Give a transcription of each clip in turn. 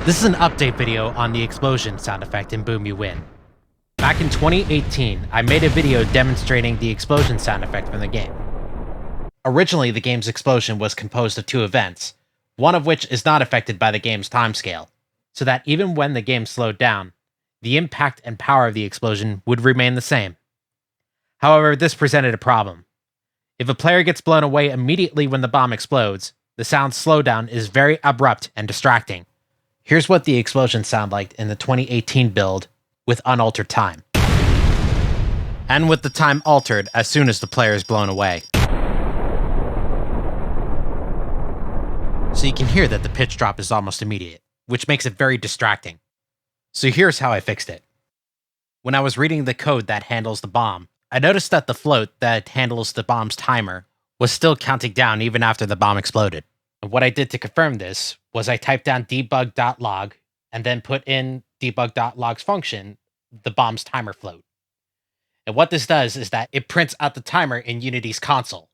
This is an update video on the explosion sound effect in Boom You Win. Back in 2018, I made a video demonstrating the explosion sound effect from the game. Originally, the game's explosion was composed of two events, one of which is not affected by the game's timescale, so that even when the game slowed down, the impact and power of the explosion would remain the same. However, this presented a problem. If a player gets blown away immediately when the bomb explodes, the sound slowdown is very abrupt and distracting. Here's what the explosions sound like in the 2018 build with unaltered time. And with the time altered as soon as the player is blown away. So you can hear that the pitch drop is almost immediate, which makes it very distracting. So here's how I fixed it. When I was reading the code that handles the bomb, I noticed that the float that handles the bomb's timer was still counting down even after the bomb exploded. And what I did to confirm this was I typed down debug.log and then put in debug.log's function, the bomb's timer float. And what this does is that it prints out the timer in Unity's console,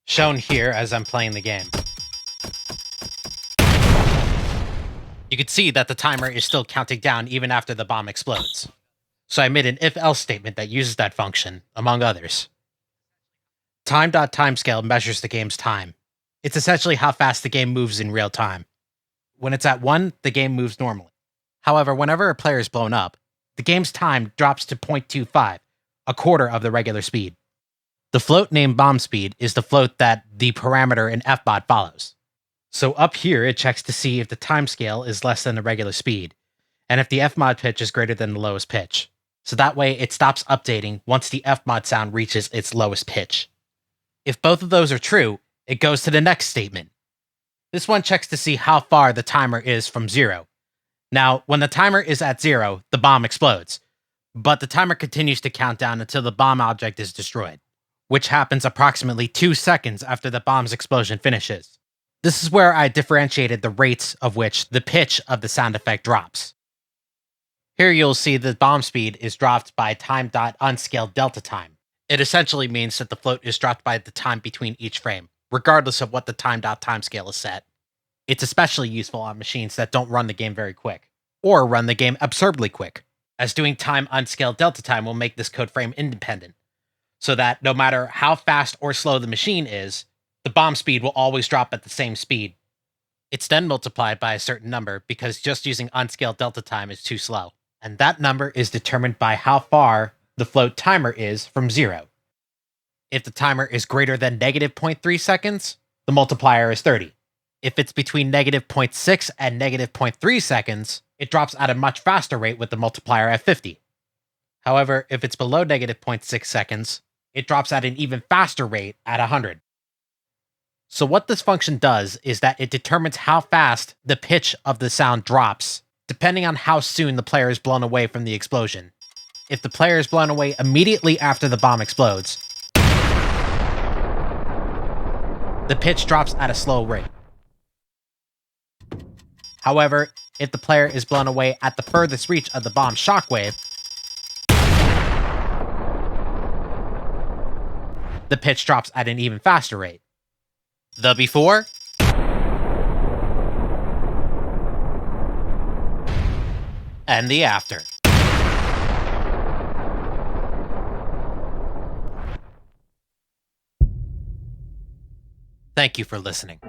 shown here as I'm playing the game. You can see that the timer is still counting down even after the bomb explodes. So I made an if-else statement that uses that function, among others. Time.timescale measures the game's time. It's essentially how fast the game moves in real time. When it's at 1, the game moves normally. However, whenever a player is blown up, the game's time drops to 0.25, a quarter of the regular speed. The float named bomb speed is the float that the parameter in FMOD follows. So up here, it checks to see if the timescale is less than the regular speed, and if the FMOD pitch is greater than the lowest pitch. So that way, it stops updating once the FMOD sound reaches its lowest pitch. If both of those are true, it goes to the next statement. This one checks to see how far the timer is from 0. Now, when the timer is at 0, the bomb explodes, but the timer continues to count down until the bomb object is destroyed, which happens approximately 2 seconds after the bomb's explosion finishes. This is where I differentiated the rates of which the pitch of the sound effect drops. Here you'll see the bomb speed is dropped by time.unscaled delta time. It essentially means that the float is dropped by the time between each frame, regardless of what the time.timescale is set. It's especially useful on machines that don't run the game very quick, or run the game absurdly quick, as doing time unscaled delta time will make this code frame independent, so that no matter how fast or slow the machine is, the bomb speed will always drop at the same speed. It's then multiplied by a certain number because just using unscaled delta time is too slow, and that number is determined by how far the float timer is from 0. If the timer is greater than negative 0.3 seconds, the multiplier is 30. If it's between negative 0.6 and negative 0.3 seconds, it drops at a much faster rate with the multiplier at 50. However, if it's below negative 0.6 seconds, it drops at an even faster rate at 100. So what this function does is that it determines how fast the pitch of the sound drops, depending on how soon the player is blown away from the explosion. If the player is blown away immediately after the bomb explodes, the pitch drops at a slow rate. However, if the player is blown away at the furthest reach of the bomb's shockwave, the pitch drops at an even faster rate. The before and the after. Thank you for listening.